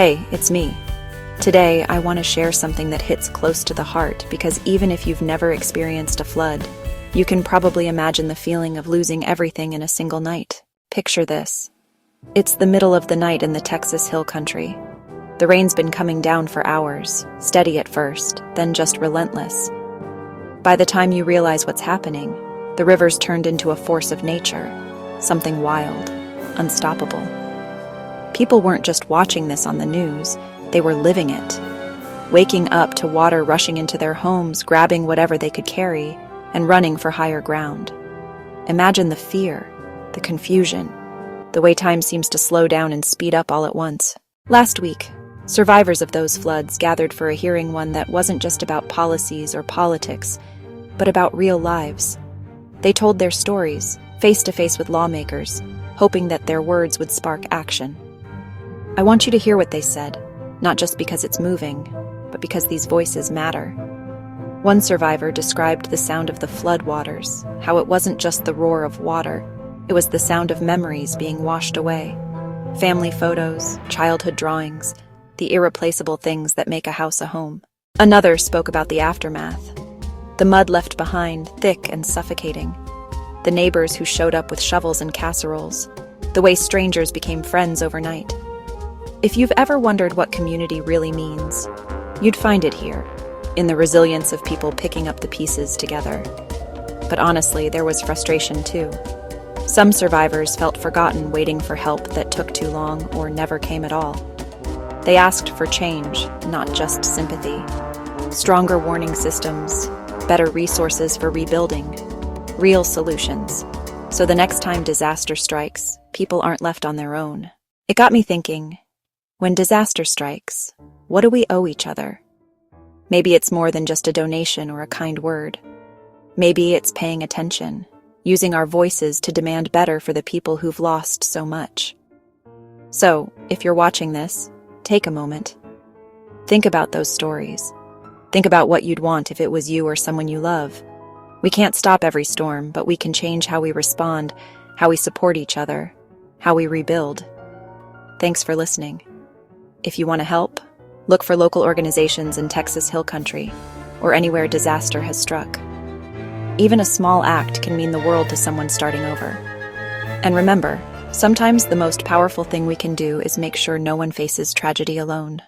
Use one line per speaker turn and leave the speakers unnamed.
Hey, it's me. Today, I want to share something that hits close to the heart because even if you've never experienced a flood, you can probably imagine the feeling of losing everything in a single night. Picture this. It's the middle of the night in the Texas Hill Country. The rain's been coming down for hours, steady at first, then just relentless. By the time you realize what's happening, the river's turned into a force of nature, something wild, unstoppable. People weren't just watching this on the news, they were living it. Waking up to water rushing into their homes, grabbing whatever they could carry, and running for higher ground. Imagine the fear, the confusion, the way time seems to slow down and speed up all at once. Last week, survivors of those floods gathered for a hearing, one that wasn't just about policies or politics, but about real lives. They told their stories, face to face with lawmakers, hoping that their words would spark action. I want you to hear what they said, not just because it's moving, but because these voices matter. One survivor described the sound of the flood waters, how it wasn't just the roar of water, it was the sound of memories being washed away. Family photos, childhood drawings, the irreplaceable things that make a house a home. Another spoke about the aftermath. The mud left behind, thick and suffocating. The neighbors who showed up with shovels and casseroles. The way strangers became friends overnight. If you've ever wondered what community really means, you'd find it here, in the resilience of people picking up the pieces together. But honestly, there was frustration too. Some survivors felt forgotten, waiting for help that took too long or never came at all. They asked for change, not just sympathy. Stronger warning systems, better resources for rebuilding, real solutions. So the next time disaster strikes, people aren't left on their own. It got me thinking, when disaster strikes, what do we owe each other? Maybe it's more than just a donation or a kind word. Maybe it's paying attention, using our voices to demand better for the people who've lost so much. So, if you're watching this, take a moment. Think about those stories. Think about what you'd want if it was you or someone you love. We can't stop every storm, but we can change how we respond, how we support each other, how we rebuild. Thanks for listening. If you want to help, look for local organizations in Texas Hill Country or anywhere disaster has struck. Even a small act can mean the world to someone starting over. And remember, sometimes the most powerful thing we can do is make sure no one faces tragedy alone.